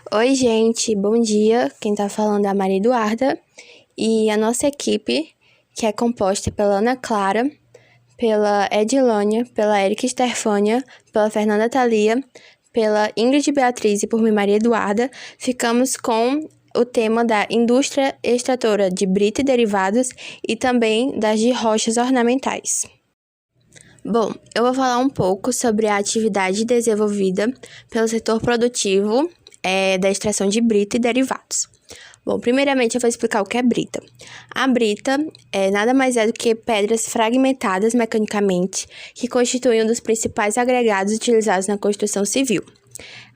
Oi, gente, bom dia. Quem tá falando é a Maria Eduarda e a nossa equipe, que é composta pela Ana Clara, pela Edilânia, pela Erika Estefânia, pela Fernanda Thalia, pela Ingrid Beatriz e por mim, Maria Eduarda, ficamos com o tema da indústria extratora de brita e derivados e também das de rochas ornamentais. Bom, eu vou falar um pouco sobre a atividade desenvolvida pelo setor produtivo da extração de brita e derivados. Bom, primeiramente eu vou explicar o que é brita. A brita nada mais é do que pedras fragmentadas mecanicamente que constituem um dos principais agregados utilizados na construção civil.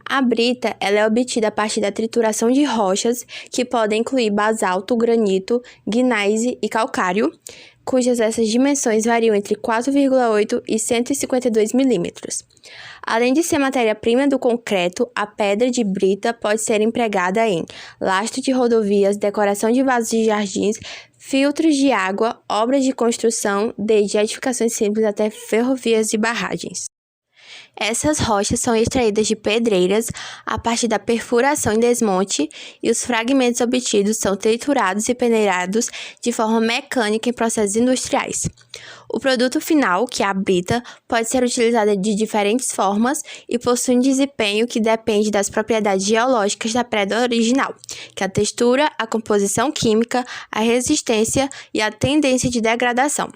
A brita ela é obtida a partir da trituração de rochas que podem incluir basalto, granito, gneiss e calcário, cujas essas dimensões variam entre 4,8 e 152 milímetros. Além de ser matéria-prima do concreto, a pedra de brita pode ser empregada em lastro de rodovias, decoração de vasos de jardins, filtros de água, obras de construção, desde edificações simples até ferrovias e barragens. Essas rochas são extraídas de pedreiras a partir da perfuração e desmonte, e os fragmentos obtidos são triturados e peneirados de forma mecânica em processos industriais. O produto final, que é a brita, pode ser utilizado de diferentes formas e possui um desempenho que depende das propriedades geológicas da pedra original, que é a textura, a composição química, a resistência e a tendência de degradação.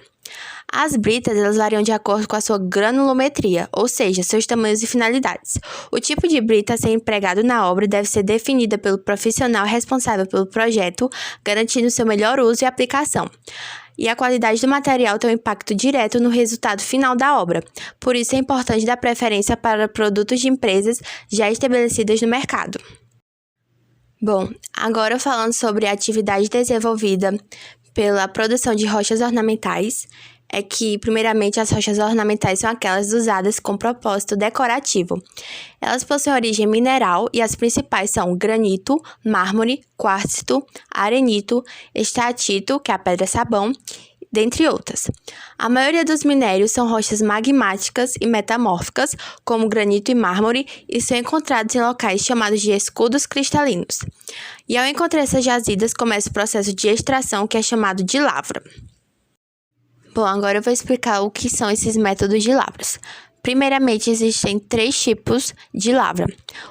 As britas elas variam de acordo com a sua granulometria, ou seja, seus tamanhos e finalidades. O tipo de brita a ser empregado na obra deve ser definida pelo profissional responsável pelo projeto, garantindo seu melhor uso e aplicação. E a qualidade do material tem um impacto direto no resultado final da obra. Por isso é importante dar preferência para produtos de empresas já estabelecidas no mercado. Bom, agora falando sobre a atividade desenvolvida pela produção de rochas ornamentais, é que, primeiramente, as rochas ornamentais são aquelas usadas com propósito decorativo. Elas possuem origem mineral e as principais são granito, mármore, quartzito, arenito, estalactito, que é a pedra-sabão, dentre outras. A maioria dos minérios são rochas magmáticas e metamórficas, como granito e mármore, e são encontrados em locais chamados de escudos cristalinos. E ao encontrar essas jazidas, começa o processo de extração, que é chamado de lavra. Bom, agora eu vou explicar o que são esses métodos de lavras. Primeiramente, existem 3 tipos de lavra.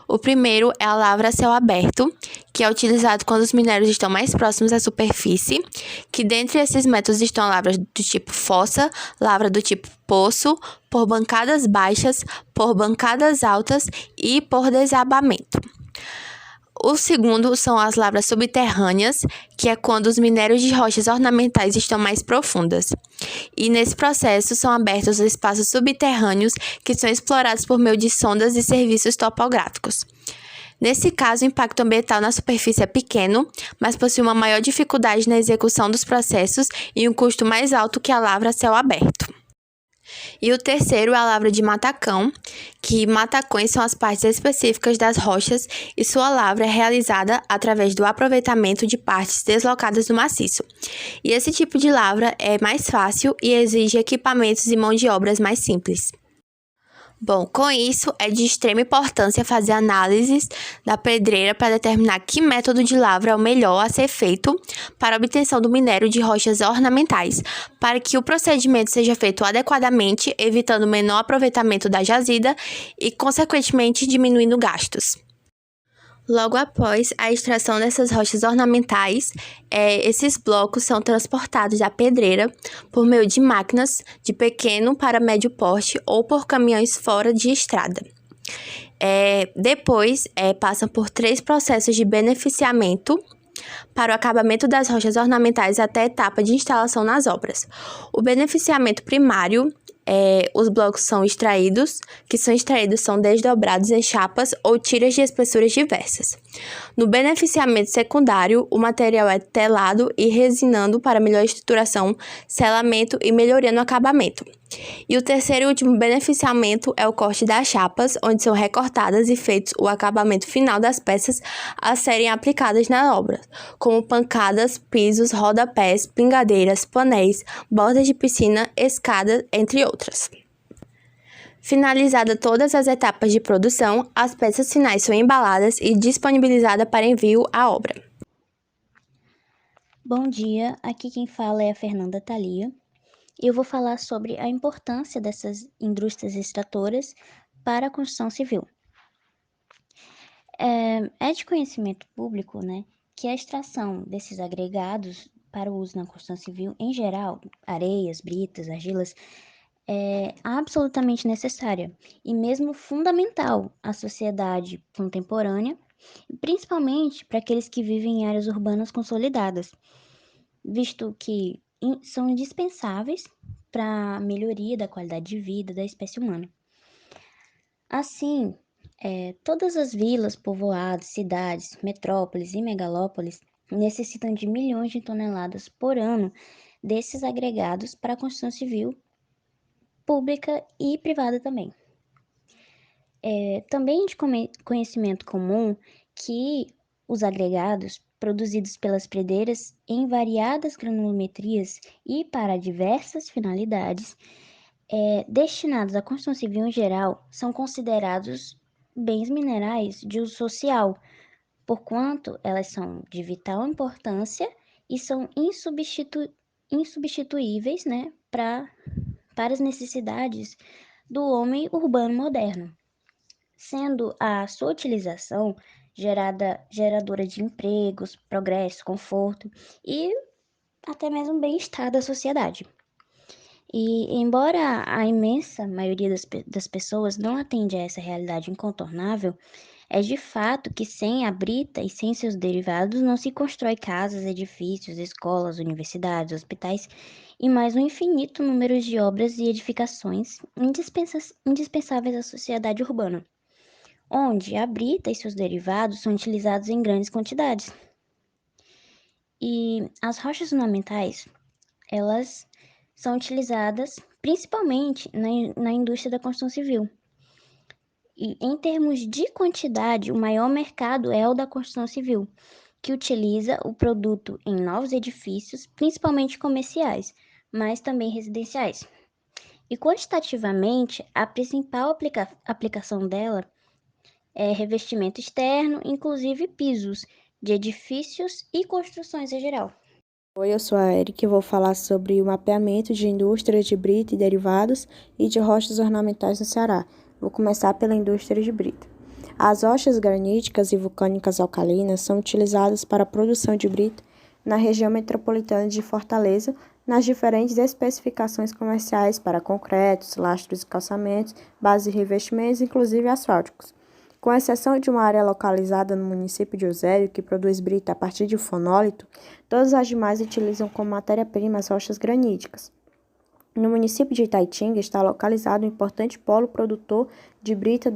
O primeiro é a lavra a céu aberto, que é utilizado quando os minérios estão mais próximos à superfície, que dentre esses métodos estão lavras do tipo fossa, lavra do tipo poço, por bancadas baixas, por bancadas altas e por desabamento. O segundo são as lavras subterrâneas, que é quando os minérios de rochas ornamentais estão mais profundas. E nesse processo são abertos espaços subterrâneos que são explorados por meio de sondas e serviços topográficos. Nesse caso, o impacto ambiental na superfície é pequeno, mas possui uma maior dificuldade na execução dos processos e um custo mais alto que a lavra a céu aberto. E o terceiro é a lavra de matacão, que matacões são as partes específicas das rochas e sua lavra é realizada através do aproveitamento de partes deslocadas do maciço. E esse tipo de lavra é mais fácil e exige equipamentos e mão de obras mais simples. Bom, com isso, é de extrema importância fazer análises da pedreira para determinar que método de lavra é o melhor a ser feito para a obtenção do minério de rochas ornamentais, para que o procedimento seja feito adequadamente, evitando o menor aproveitamento da jazida e, consequentemente, diminuindo gastos. Logo após a extração dessas rochas ornamentais, esses blocos são transportados da pedreira por meio de máquinas de pequeno para médio porte ou por caminhões fora de estrada. Depois, passam por 3 processos de beneficiamento para o acabamento das rochas ornamentais até a etapa de instalação nas obras. O beneficiamento primário os blocos são extraídos, são desdobrados em chapas ou tiras de espessuras diversas. No beneficiamento secundário, o material é telado e resinando para melhor estruturação, selamento e melhoria no acabamento. E o terceiro e último beneficiamento é o corte das chapas, onde são recortadas e feitos o acabamento final das peças a serem aplicadas na obra, como pancadas, pisos, rodapés, pingadeiras, painéis, bordas de piscina, escadas, entre outras. Finalizada todas as etapas de produção, as peças finais são embaladas e disponibilizadas para envio à obra. Bom dia, aqui quem fala é a Fernanda Thalia. Eu vou falar sobre a importância dessas indústrias extratoras para a construção civil. É de conhecimento público, né, que a extração desses agregados para o uso na construção civil, em geral, areias, britas, argilas, é absolutamente necessária e mesmo fundamental à sociedade contemporânea, principalmente para aqueles que vivem em áreas urbanas consolidadas, visto que são indispensáveis para a melhoria da qualidade de vida da espécie humana. Assim, todas as vilas, povoados, cidades, metrópoles e megalópolis necessitam de milhões de toneladas por ano desses agregados para a construção civil, pública e privada também. Também de conhecimento comum que os agregados produzidos pelas predeiras em variadas granulometrias e para diversas finalidades, destinados à construção civil em geral, são considerados bens minerais de uso social, porquanto elas são de vital importância e são insubstituíveis, né, para as necessidades do homem urbano moderno, sendo a sua utilização geradora de empregos, progresso, conforto e até mesmo bem-estar da sociedade. E, embora a imensa maioria das pessoas não atende a essa realidade incontornável, é de fato que sem a brita e sem seus derivados não se constrói casas, edifícios, escolas, universidades, hospitais e mais um infinito número de obras e edificações indispensáveis à sociedade urbana, onde a brita e seus derivados são utilizados em grandes quantidades. E as rochas ornamentais, elas são utilizadas principalmente na indústria da construção civil. E em termos de quantidade, o maior mercado é o da construção civil, que utiliza o produto em novos edifícios, principalmente comerciais, mas também residenciais. E quantitativamente, a principal aplicação dela é revestimento externo, inclusive pisos de edifícios e construções em geral. Oi, eu sou a Eric e vou falar sobre o mapeamento de indústrias de brita e derivados e de rochas ornamentais no Ceará. Vou começar pela indústria de brita. As rochas graníticas e vulcânicas alcalinas são utilizadas para a produção de brita na região metropolitana de Fortaleza, nas diferentes especificações comerciais para concretos, lastros e calçamentos, bases e revestimentos, inclusive asfálticos. Com exceção de uma área localizada no município de Eusébio, que produz brita a partir de fonólito, todas as demais utilizam como matéria-prima as rochas graníticas. No município de Itaitinga está localizado um importante polo produtor de brita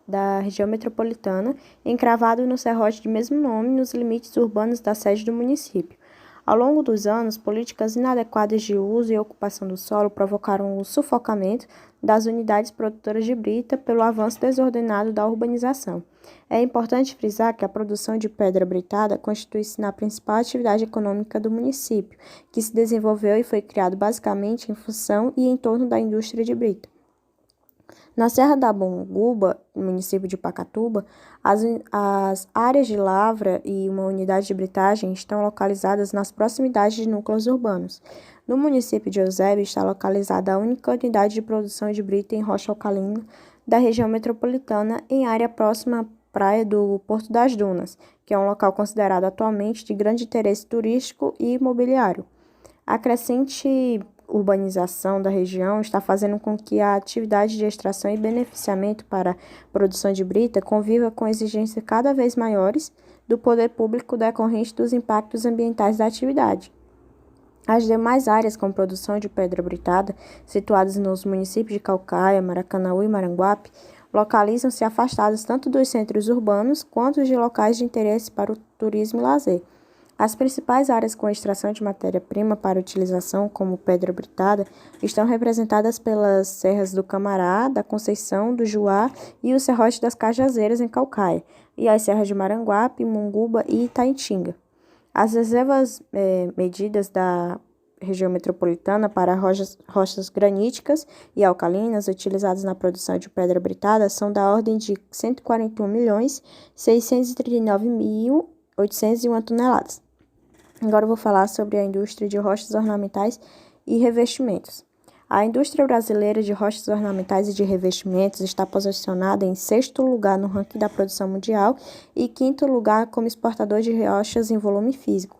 da região metropolitana, encravado no serrote de mesmo nome nos limites urbanos da sede do município. Ao longo dos anos, políticas inadequadas de uso e ocupação do solo provocaram o sufocamento das unidades produtoras de brita pelo avanço desordenado da urbanização. É importante frisar que a produção de pedra britada constitui-se na principal atividade econômica do município, que se desenvolveu e foi criado basicamente em função e em torno da indústria de brita. Na Serra da Monguba, no município de Pacatuba, as áreas de lavra e uma unidade de britagem estão localizadas nas proximidades de núcleos urbanos. No município de Eusébio está localizada a única unidade de produção de brita em rocha alcalina da região metropolitana, em área próxima à praia do Porto das Dunas, que é um local considerado atualmente de grande interesse turístico e imobiliário. A crescente urbanização da região está fazendo com que a atividade de extração e beneficiamento para a produção de brita conviva com exigências cada vez maiores do poder público decorrente dos impactos ambientais da atividade. As demais áreas com produção de pedra britada, situadas nos municípios de Caucaia, Maracanaú e Maranguape, localizam-se afastadas tanto dos centros urbanos quanto de locais de interesse para o turismo e lazer. As principais áreas com extração de matéria-prima para utilização, como pedra britada, estão representadas pelas serras do Camará, da Conceição, do Juá e o Serrote das Cajazeiras, em Caucaia, e as serras de Maranguape, Monguba e Itaitinga. As reservas medidas da região metropolitana para rochas graníticas e alcalinas utilizadas na produção de pedra britada são da ordem de 141.639.801 toneladas. Agora eu vou falar sobre a indústria de rochas ornamentais e revestimentos. A indústria brasileira de rochas ornamentais e de revestimentos está posicionada em sexto lugar no ranking da produção mundial e quinto lugar como exportador de rochas em volume físico.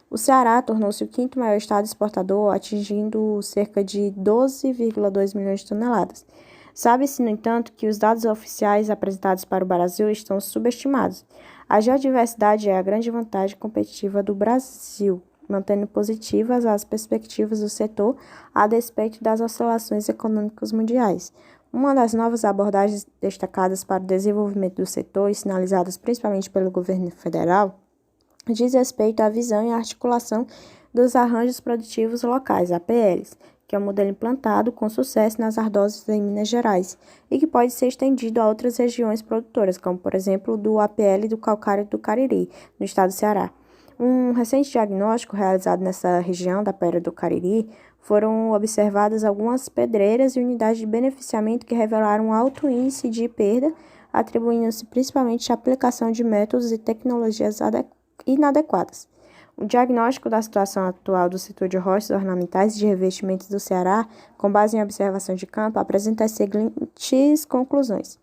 O Ceará tornou-se o quinto maior estado exportador, atingindo cerca de 12,2 milhões de toneladas. Sabe-se, no entanto, que os dados oficiais apresentados para o Brasil estão subestimados. A geodiversidade é a grande vantagem competitiva do Brasil, mantendo positivas as perspectivas do setor a despeito das oscilações econômicas mundiais. Uma das novas abordagens destacadas para o desenvolvimento do setor e sinalizadas principalmente pelo governo federal diz respeito à visão e à articulação dos arranjos produtivos locais, APLs, que é um modelo implantado com sucesso nas ardosas em Minas Gerais e que pode ser estendido a outras regiões produtoras, como, por exemplo, do APL do Calcário do Cariri, no estado do Ceará. Um recente diagnóstico realizado nessa região da Pedra do Cariri foram observadas algumas pedreiras e unidades de beneficiamento que revelaram um alto índice de perda, atribuindo-se principalmente à aplicação de métodos e tecnologias inadequadas. O diagnóstico da situação atual do setor de rochas ornamentais e de revestimentos do Ceará, com base em observação de campo, apresenta as seguintes conclusões.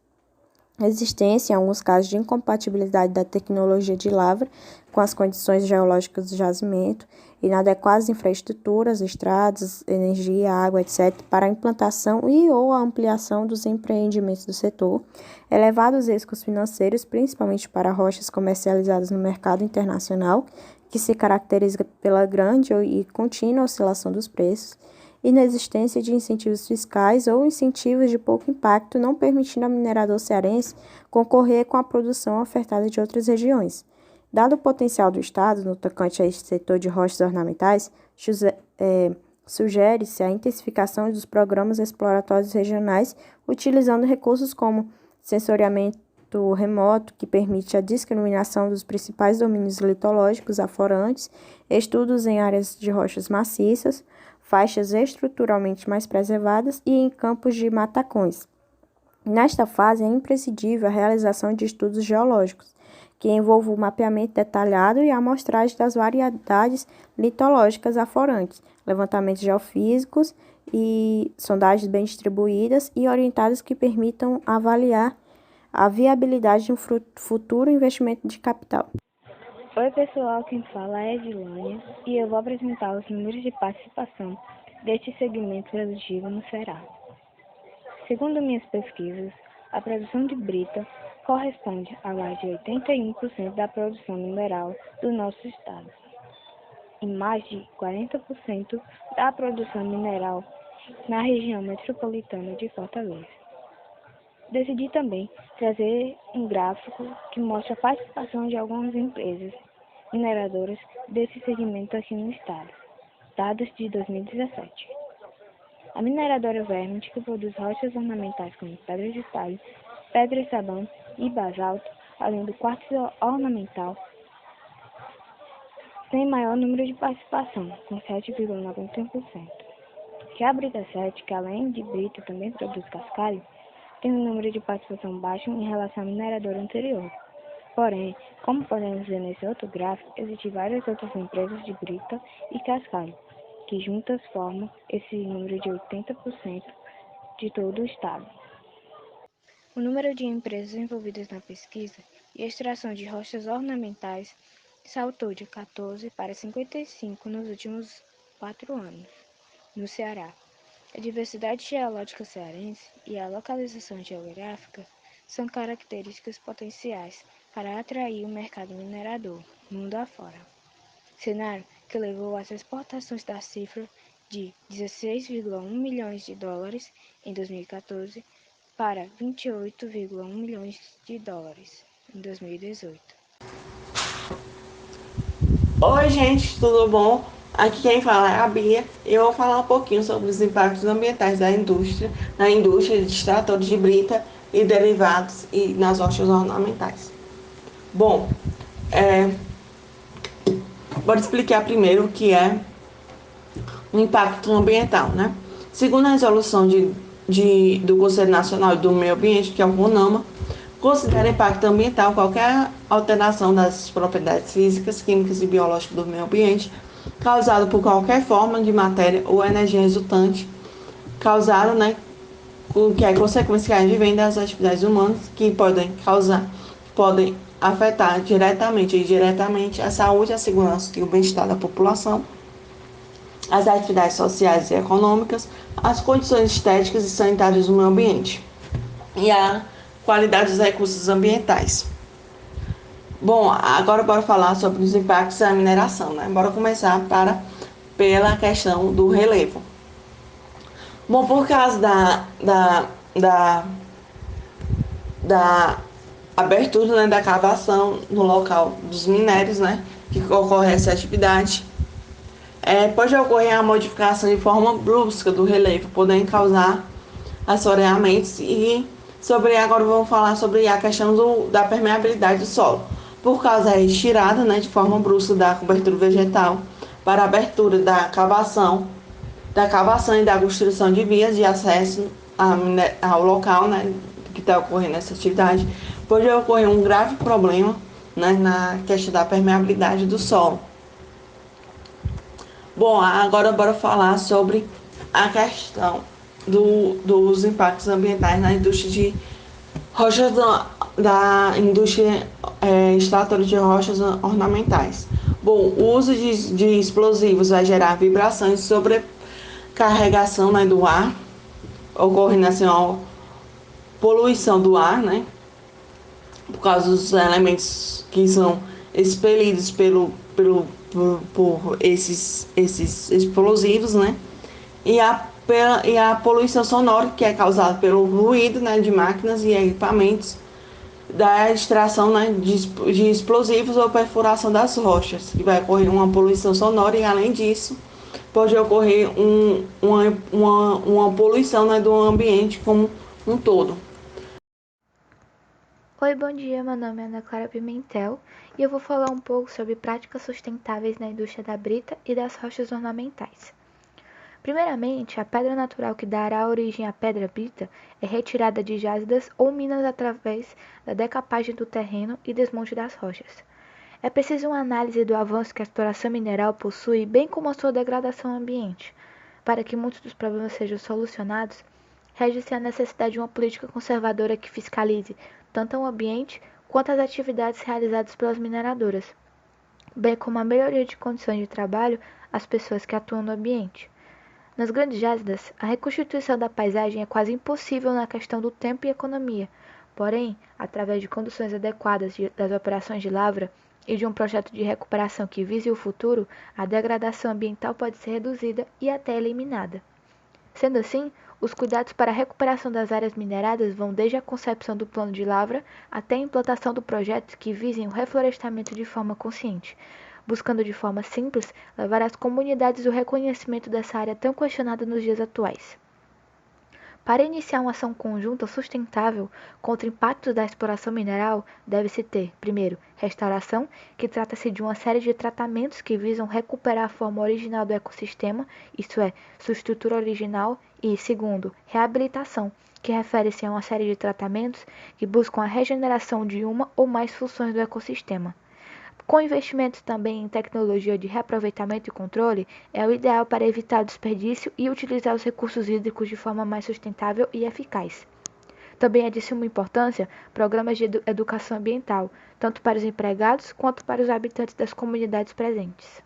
Existência, em alguns casos, de incompatibilidade da tecnologia de lavra com as condições geológicas do jazimento, inadequadas infraestruturas, estradas, energia, água, etc., para a implantação e ou a ampliação dos empreendimentos do setor, elevados riscos financeiros, principalmente para rochas comercializadas no mercado internacional, que se caracteriza pela grande e contínua oscilação dos preços, inexistência de incentivos fiscais ou incentivos de pouco impacto, não permitindo ao minerador cearense concorrer com a produção ofertada de outras regiões. Dado o potencial do Estado no tocante a este setor de rochas ornamentais, sugere-se a intensificação dos programas exploratórios regionais, utilizando recursos como sensoriamento remoto, que permite a discriminação dos principais domínios litológicos aforantes, estudos em áreas de rochas maciças, faixas estruturalmente mais preservadas e em campos de matacões. Nesta fase, é imprescindível a realização de estudos geológicos, que envolvam o mapeamento detalhado e a amostragem das variedades litológicas aforantes, levantamentos geofísicos e sondagens bem distribuídas e orientadas que permitam avaliar a viabilidade de um futuro investimento de capital. Oi pessoal, quem fala é Edilânia e eu vou apresentar os números de participação deste segmento produtivo no Ceará. Segundo minhas pesquisas, a produção de brita corresponde a mais de 81% da produção mineral do nosso estado e mais de 40% da produção mineral na região metropolitana de Fortaleza. Decidi também trazer um gráfico que mostra a participação de algumas empresas mineradoras desse segmento aqui no estado, dados de 2017. A mineradora Vermont, que produz rochas ornamentais como pedra de talho, pedra e sabão e basalto, além do quartzo ornamental, tem maior número de participação, com 7,91%. Que a Brita 7, que além de brita também produz cascalho, tem um número de participação baixo em relação à mineradora anterior. Porém, como podemos ver nesse outro gráfico, existem várias outras empresas de brita e cascalho, que juntas formam esse número de 80% de todo o estado. O número de empresas envolvidas na pesquisa e extração de rochas ornamentais saltou de 14 para 55 nos últimos 4 anos, no Ceará. A diversidade geológica cearense e a localização geográfica são características potenciais para atrair o mercado minerador mundo afora. Cenário que levou às exportações da cifra de 16,1 milhões de dólares em 2014 para 28,1 milhões de dólares em 2018. Oi gente, tudo bom? Aqui quem fala é a Bia e eu vou falar um pouquinho sobre os impactos ambientais da indústria, na indústria de extratores de brita e derivados e nas rochas ornamentais. Bom, vou explicar primeiro o que é o impacto ambiental, né? Segundo a resolução do Conselho Nacional do Meio Ambiente, que é o CONAMA, considera impacto ambiental qualquer alteração das propriedades físicas, químicas e biológicas do meio ambiente causado por qualquer forma de matéria ou energia resultante, causado, né, o que é consequência que advém das atividades humanas que podem afetar diretamente e indiretamente a saúde, a segurança e o bem-estar da população, as atividades sociais e econômicas, as condições estéticas e sanitárias do meio ambiente e a qualidade dos recursos ambientais. Bom, agora bora falar sobre os impactos da mineração, né? Bora começar pela questão do relevo. Bom, por causa da abertura, né, da cavação no local dos minérios, né, que ocorre essa atividade, pode ocorrer a modificação de forma brusca do relevo, podendo causar assoreamentos agora vamos falar sobre a questão da permeabilidade do solo. Por causa da retirada, né, de forma brusca da cobertura vegetal para a abertura da cavação e da construção de vias de acesso ao local, né, que está ocorrendo essa atividade, pode ocorrer um grave problema, né, na questão da permeabilidade do solo. Bom, agora bora falar sobre a questão dos impactos ambientais na indústria de rochas, da indústria extratora de rochas ornamentais. Bom, o uso de explosivos vai gerar vibrações e sobrecarregação, né, do ar, ocorrendo assim, poluição do ar, né, por causa dos elementos que são expelidos por esses explosivos, né, e a poluição sonora, que é causada pelo ruído, né, de máquinas e equipamentos, da extração, né, de explosivos ou perfuração das rochas, que vai ocorrer uma poluição sonora e, além disso, pode ocorrer uma poluição, né, do ambiente como um todo. Oi, bom dia, meu nome é Ana Clara Pimentel e eu vou falar um pouco sobre práticas sustentáveis na indústria da brita e das rochas ornamentais. Primeiramente, a pedra natural que dará origem à pedra brita é retirada de jazidas ou minas através da decapagem do terreno e desmonte das rochas. É preciso uma análise do avanço que a exploração mineral possui, bem como a sua degradação ao ambiente. Para que muitos dos problemas sejam solucionados, rege-se a necessidade de uma política conservadora que fiscalize tanto o ambiente quanto as atividades realizadas pelas mineradoras, bem como a melhoria de condições de trabalho às pessoas que atuam no ambiente. Nas grandes jazidas, a reconstituição da paisagem é quase impossível na questão do tempo e economia. Porém, através de condições adequadas das operações de lavra e de um projeto de recuperação que vise o futuro, a degradação ambiental pode ser reduzida e até eliminada. Sendo assim, os cuidados para a recuperação das áreas mineradas vão desde a concepção do plano de lavra até a implantação de projetos que visem o reflorestamento de forma consciente, buscando de forma simples levar às comunidades o reconhecimento dessa área tão questionada nos dias atuais. Para iniciar uma ação conjunta sustentável contra impactos da exploração mineral, deve-se ter, primeiro, restauração, que trata-se de uma série de tratamentos que visam recuperar a forma original do ecossistema, isto é, sua estrutura original, e, segundo, reabilitação, que refere-se a uma série de tratamentos que buscam a regeneração de uma ou mais funções do ecossistema. Com investimentos também em tecnologia de reaproveitamento e controle, é o ideal para evitar o desperdício e utilizar os recursos hídricos de forma mais sustentável e eficaz. Também é de suma importância programas de educação ambiental, tanto para os empregados quanto para os habitantes das comunidades presentes.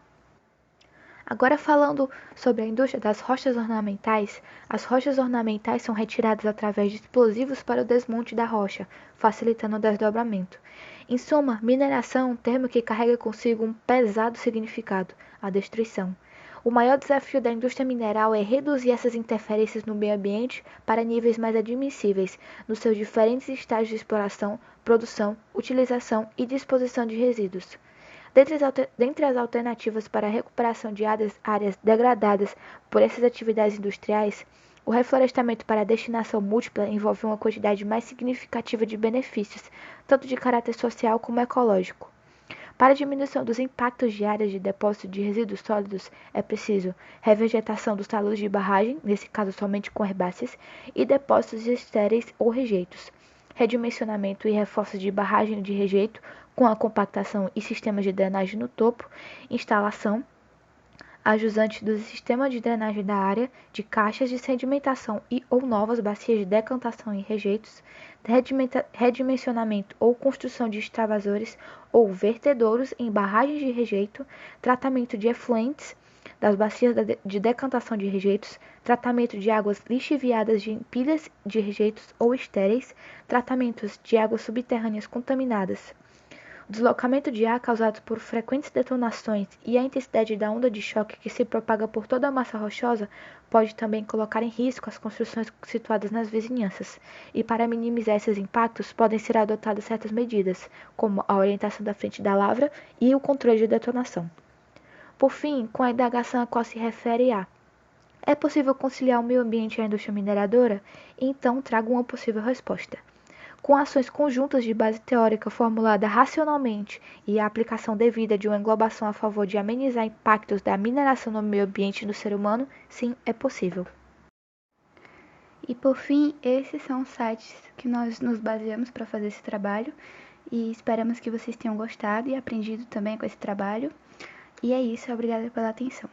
Agora falando sobre a indústria das rochas ornamentais, as rochas ornamentais são retiradas através de explosivos para o desmonte da rocha, facilitando o desdobramento. Em suma, mineração é um termo que carrega consigo um pesado significado, a destruição. O maior desafio da indústria mineral é reduzir essas interferências no meio ambiente para níveis mais admissíveis, nos seus diferentes estágios de exploração, produção, utilização e disposição de resíduos. Dentre as alternativas para a recuperação de áreas degradadas por essas atividades industriais, o reflorestamento para destinação múltipla envolve uma quantidade mais significativa de benefícios, tanto de caráter social como ecológico. Para a diminuição dos impactos de áreas de depósito de resíduos sólidos, é preciso revegetação dos taludes de barragem, nesse caso somente com herbáceas, e depósitos estéreis ou rejeitos. Redimensionamento e reforços de barragem de rejeito, com a compactação e sistemas de drenagem no topo, instalação, ajusante do sistema de drenagem da área, de caixas de sedimentação e ou novas bacias de decantação e rejeitos, redimensionamento ou construção de extravasores ou vertedouros em barragens de rejeito, tratamento de efluentes das bacias de decantação de rejeitos, tratamento de águas lixiviadas de pilhas de rejeitos ou estéreis, tratamentos de águas subterrâneas contaminadas. O deslocamento de ar causado por frequentes detonações e a intensidade da onda de choque que se propaga por toda a massa rochosa pode também colocar em risco as construções situadas nas vizinhanças, e para minimizar esses impactos podem ser adotadas certas medidas, como a orientação da frente da lavra e o controle de detonação. Por fim, com a indagação a qual se refere a: é possível conciliar o meio ambiente e a indústria mineradora? Então trago uma possível resposta. Com ações conjuntas de base teórica formulada racionalmente e a aplicação devida de uma englobação a favor de amenizar impactos da mineração no meio ambiente e no ser humano, sim, é possível. E por fim, esses são os sites que nós nos baseamos para fazer esse trabalho, e esperamos que vocês tenham gostado e aprendido também com esse trabalho. E é isso, obrigada pela atenção.